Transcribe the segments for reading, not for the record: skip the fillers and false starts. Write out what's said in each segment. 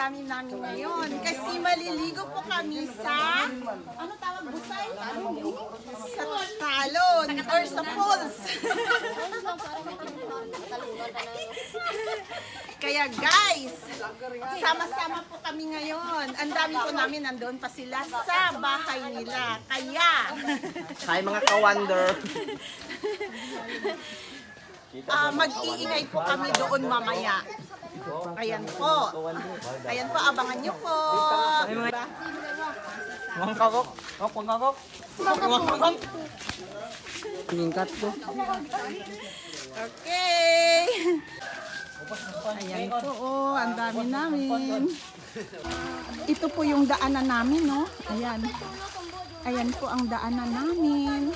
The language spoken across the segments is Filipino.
damdamin namin ngayon. Kasi maliligo po kami sa, ano tawag, busay? Sa talon or sa falls. Kaya guys, sama-sama po kami ngayon. Ang dami po namin, nandoon pa sila sa bahay nila. Kaya, Hi mga ka-wonder. mag-iingay po kami doon mamaya. Ayan po. Ayan po, abangan nyo po. Mga kakok. Mga kakok. Tingkat ko. Okay. Ayan po, oh, ang dami namin. Ito po yung daanan namin, no? Ayan. Ayan po ang daanan namin.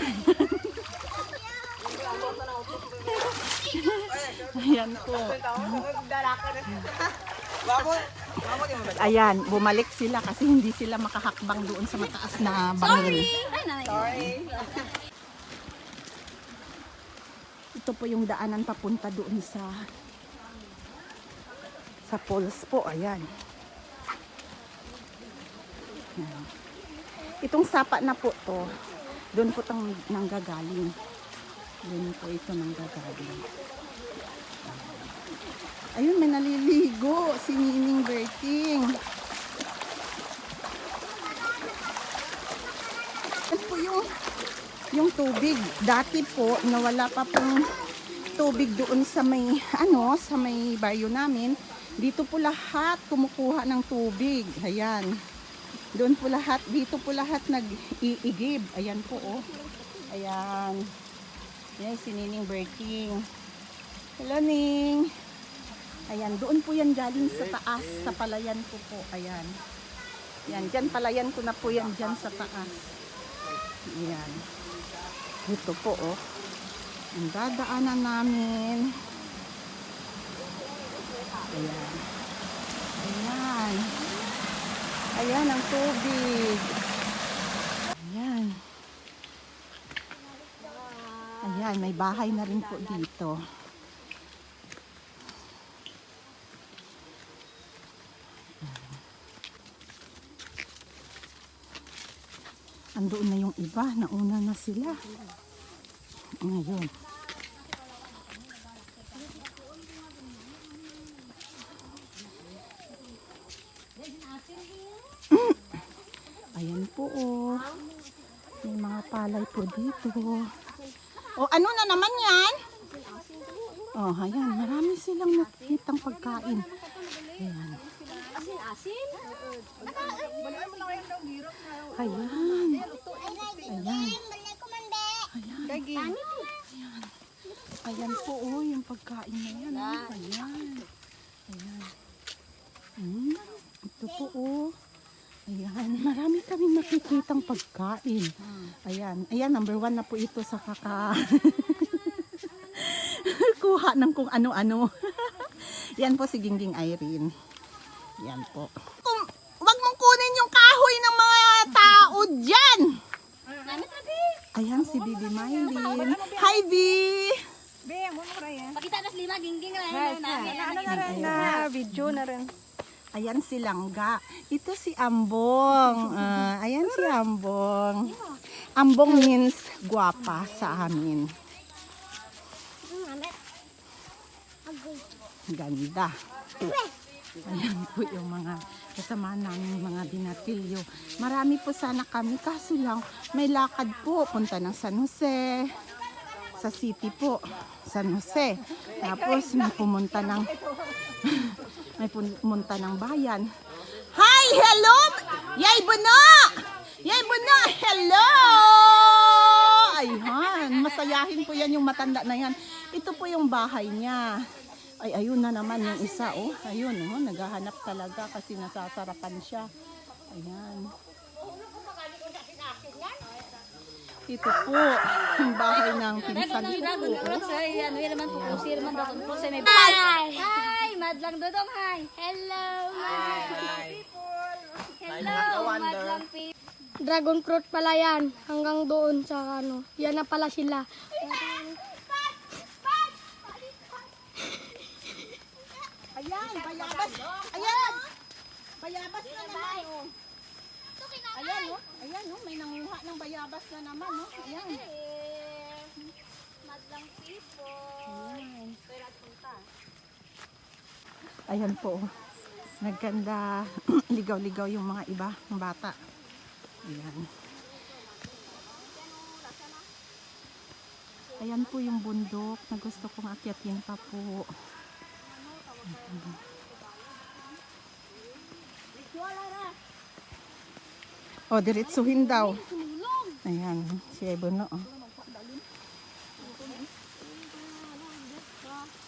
Ayan po. Ayan, bumalik sila kasi hindi sila makahakbang doon sa mataas na bangil. Sorry. Ito po yung daanan papunta doon sa falls po. Ayan. Ayan. Itong sapa na po to, doon po itong nanggagaling. Doon po ito nanggagaling. Ayun, may naliligo. Si Nining Berting. Yan po yung tubig. Dati po, nawala pa pong tubig doon sa may, sa may baryo namin. Dito po lahat kumukuha ng tubig. Ayan. Doon po lahat, dito po lahat nag-iigib. Ayan po, oh. Ayan. Yan si Nining Berting. Hello, Ning. Ayan, doon po yan galing sa taas, sa palayan ko po. Ayan. Yan, dyan palayan ko na po yan dyan sa taas. Ayan. Ito po, oh. Ang dadaanan namin. Ayan. Ayan. Ayan ang tubig. Ayan. Ayan, may bahay na rin po dito. Andoon na yung iba, nauna na sila. Ngayon. Ayan po, oh. May mga palay po dito. O, ano na naman yan? Oh, ayan. Marami silang nakikitang pagkain. Ayan. Asin? Ayan. Ayan. Ayan. Ayan po, oh. Yung pagkain na yan. Oh. Ayan. Ayan. Ito po, oh. Ayan, marami kaming nakikitang pagkain. Ayan, ayan, number 1 na po ito sa kuha ng kung ano-ano. Yan po si Gingging Irene. Yan po. Wag mong kunin yung kahoy ng mga tao dyan. Ayan si Bibi Mylene. Hi, Bi! Pakita nas 5 gingging na video na rin. Ayan si Langga. Ito si Ambong. Ayan si Ambong. Ambong means guwapa sa amin. Ganda. Ayan po yung mga kasama namin, mga binatilyo. Marami po sana kami, kaso lang may lakad po. Punta ng San Jose. Sa city po. San Jose. Tapos may pumunta ng bayan. Hi! Hello! Yay Buno! Yay Buno! Hello! Ayun. Masayahin po yan yung matanda na yan. Ito po yung bahay niya. Ay, ayun na naman yung isa. Oh, ayun. Oh, naghahanap talaga kasi nasasarapan siya. Ayan. Ito po, yung bahay ng pinsan ko. Hi! Madlang Dodong, hi! Hello! Hello! Madlang people! Dragon fruit pala yan. Hanggang doon sa ano. Yan na pala sila. Ayan, bayabas. Ayan. naman, oh. Ayan, oh. Ayan, oh. May nanguha ng bayabas na naman, oh. Ayan. Madlang people. Ayan. Pero at punta. Ayan po. Nagganda. Ligaw-ligaw yung mga iba, ng bata. Ayan. Ayan po yung bundok na gusto kong akyatin pa po. O, diretsuhin daw. Ayan, si Ebono.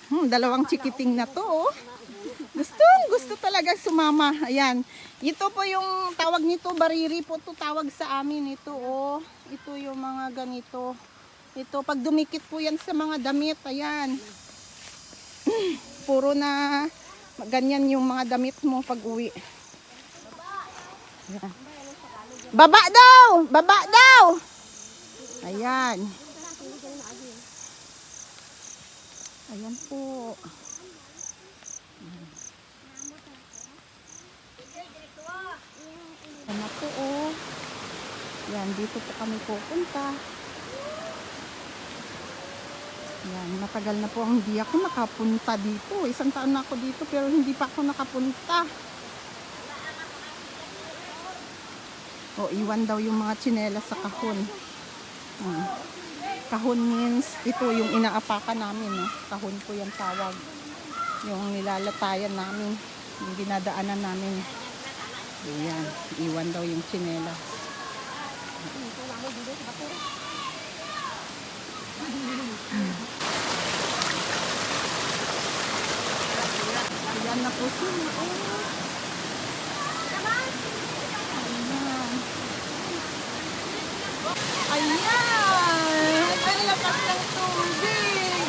Oh. Dalawang chikiting na to, oh. Gusto talaga sumama. Ayan. Ito po yung tawag nito, bariri po to tawag sa amin. Ito, oh. Ito yung mga ganito. Ito, pag dumikit po yan sa mga damit, ayan. Puro na ganyan yung mga damit mo pag uwi. Ayan. Baba daw! Baba daw! Ayan. Ayan po. Ayan na po, oh. Yan, dito po kami pupunta. Yan, matagal na po hindi ako nakapunta dito. Isang taon na ako dito pero hindi pa ako nakapunta. O, iwan daw yung mga tsinelas sa kahon. Kahon means, ito yung inaapakan namin. Kahon po yung tawag. Yung nilalatayan namin. Yung dinadaanan namin. Ayan, iwan daw yung tsinelas. Ayan na po sila. Oh. Ayan. Ayan. Ang lakas ng tubig.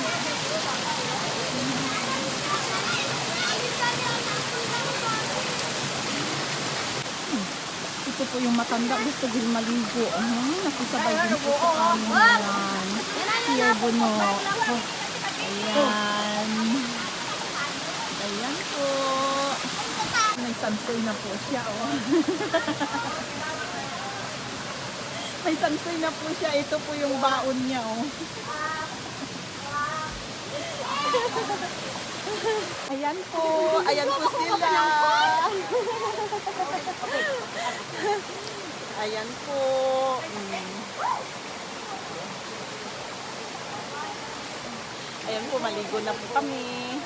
Ito po yung matanda. Gusto din maligo. Nakisabay din po sa amin. Ayan. Si Ebono. Ayan. Ayan po. May sansay na po siya. Oh. May sansay na po siya. Ito po yung baon niya. Oh. Ayan po. Ayan po sila. Ayan po. Ayan po, maligo na po kami.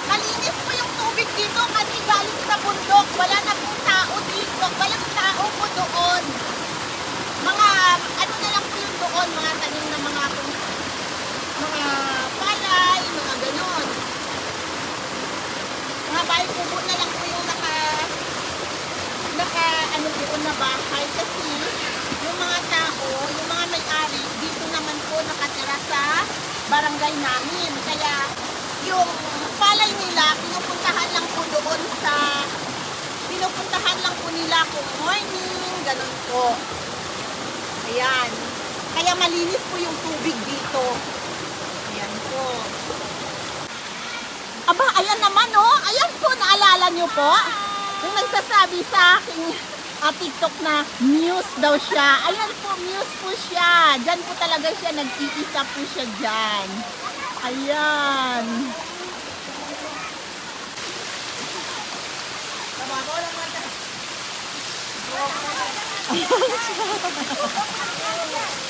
Malinis po yung tubig dito kasi galing sa bundok. Wala na pong tao dito. Walang tao po doon. Mga, ano na lang po yung doon, mga tanim na mga palay, mga ganon. Mga bahay kubo na lang po yung ano doon na bahay. Kasi yung mga tao, yung mga may-ari, dito naman po nakatira sa barangay namin. Kaya yung palay nila, pinupuntahan lang po nila kung morning, ganun po. Ayan. Kaya malinis po yung tubig dito. Ayan po. Aba, ayan naman oh. Ayan po, naalala nyo po? Yung nagsasabi sa aking TikTok na muse daw siya. Ayan po, muse po siya. Diyan po talaga siya, nag-iisa po siya dyan. Ayan.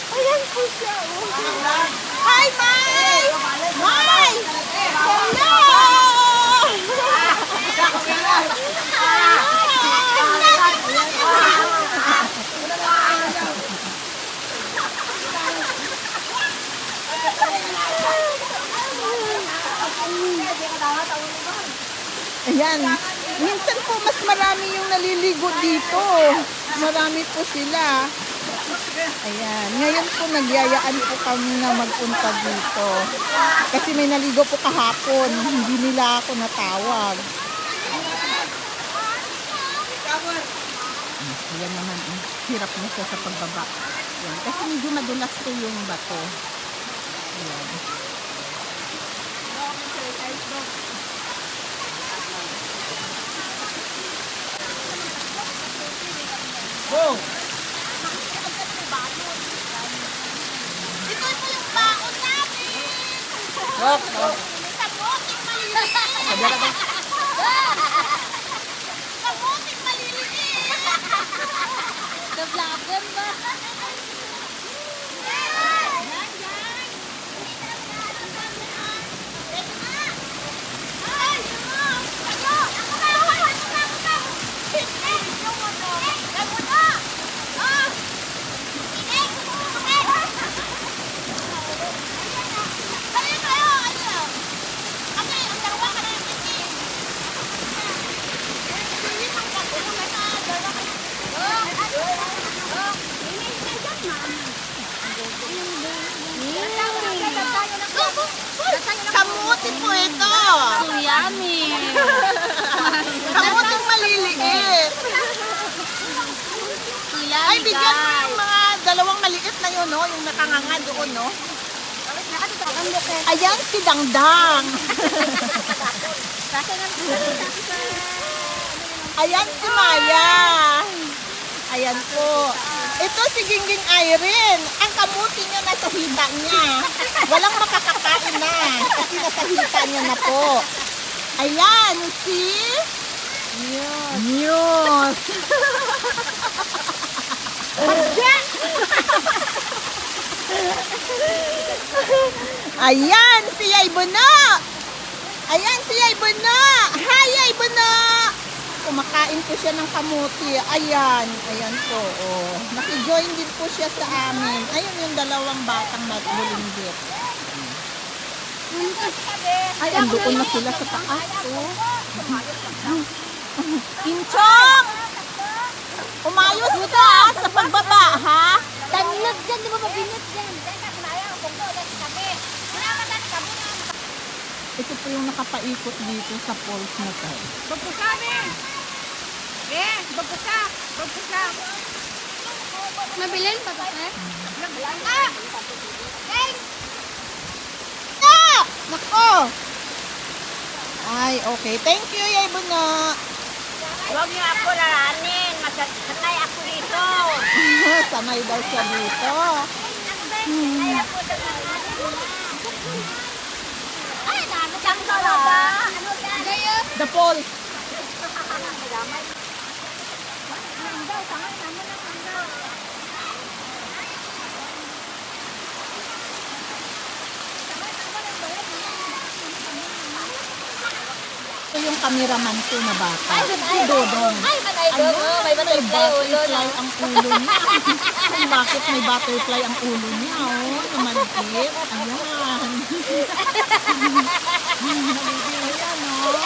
Ayan po siya. Oh. Hi, Mai! Mai! Hello! Ayan. Minsan po mas marami yung naliligo dito. Marami po sila. Ayan. Ngayon po nagyayaan po kami na magpunta dito. Kasi may naligo po kahapon. Hindi nila ako natawag. Ayan naman. Hirap na siya sa pagbaba. Ayan. Kasi medyo madulas po yung bato. Ayan. Go! Wak! The vlogger ba? Kamuti po ito. So yummy. Kamuting maliliit. So Ay, yummy, bigyan mo guys. yung mga dalawang maliit na yun, no? Yung nakanganga doon, no? Ayan si Dangdang. Ayan si Maya. Ayan po. Ito si Gingging Irene. Ang kamuti niya nasa hita niya. Walang makakakain na. Kasi nasa hita niya na po. Ayan si News. Ayan si Yay Buno. Ayan si Yay Buno. Hi Yay Buno. Kumakain po siya ng kamuti. Ayan. Ayan po. Oh. Nakijoin din po siya sa amin. Ayun yung dalawang batang matbulinggit. Ay, andoon na sila sa taas. Oh. Inchong! Umayos ka sa pagbaba, ha? Tanlog dyan, di ba mabinit dyan? Ito po yung nakapaikot dito sa falls na to. Mabilin pa ba, eh? Ah! Nako! Ay, okay. Thank you, Yay Buno. Huwag niyo ako lalanin. Masakay ako dito. Sanay daw siya dito. Ay, dami siyang talaga. Ano yan? The falls. Ito yung cameraman ko na bata. Si Dodong. Ay, manay Ano? doon. May May butterfly ulo butterfly na. ang ulo niya. Kung bakit may butterfly ang ulo niya, oh. Namanipit. Ayan. Ayan, oh.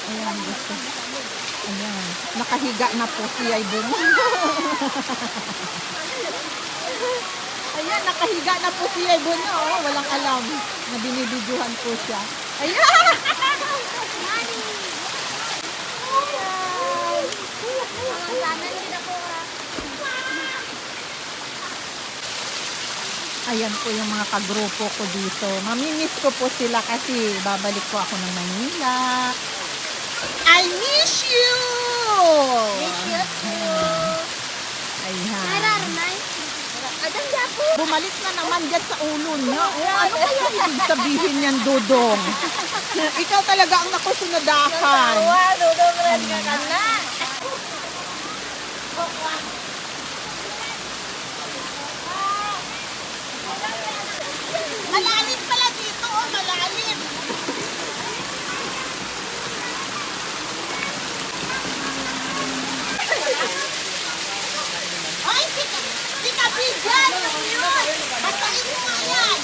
Ayan, gusto. Ayan. Nakahiga na po si Yay Buno. Ayan, nakahiga na po si Yay Buno. Oh. Walang alam na binibidyohan po siya. Ayan! Ayan po yung mga kagrupo ko dito. Mamimiss ko po sila kasi babalik po ako ng Manila. I miss you! Ayan. Bumalik na naman dyan sa ulo niya. Oh, ano kaya ibig sabihin niyan, Dodong? Ikaw talaga ang nakusunadahan. Malalim pala dito, oh, malalim. Ay, si Kabidyan, yun. Basahin mo nga yan.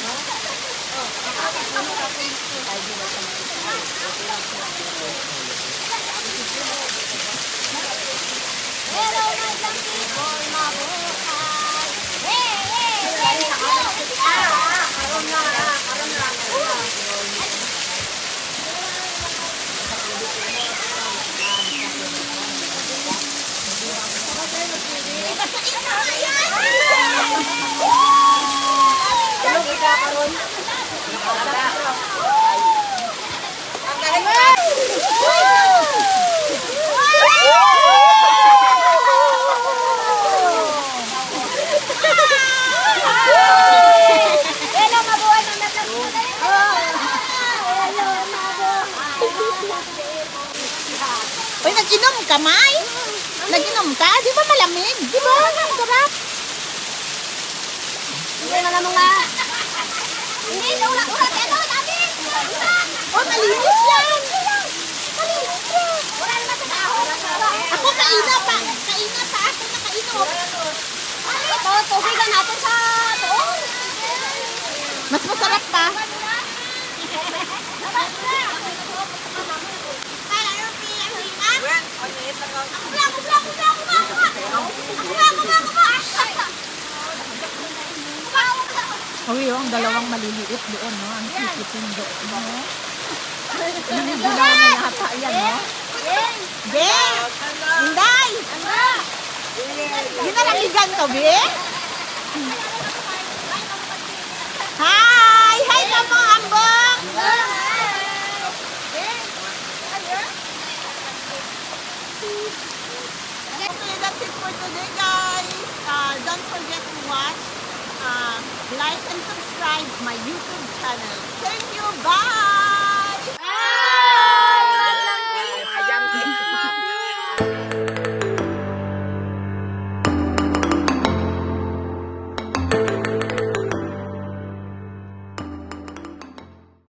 Pero may isang people mabuhay. Hey, hey, let's go! Karon na. Hello, mabuhay ng dapat. Hello, mabuhay. Uy, nag-inom ka, May? Nag-inom ka? Di ba malamig? Di ba? Ang sarap. Hindi na naman nga. Hindi, ulat-ulat. Ano, dami. Oh, malinis yan. Malinis yan. Wala naman sa dahon. Ako kaina pa. Kaina pa ako nakainom. Ito, tubigan natin sa tuon. Mas masarap pa. Uy, yung dalawang maliliit doon, no? Ang kikitin doon, no? Niligilaw na yata yan, no? Be! Inday! Ginalamigan to, Be? Hi! Hi ka mo, Ambong! Okay, that's it for today, guys. Don't forget to watch, like and subscribe my YouTube channel. Thank you. Bye!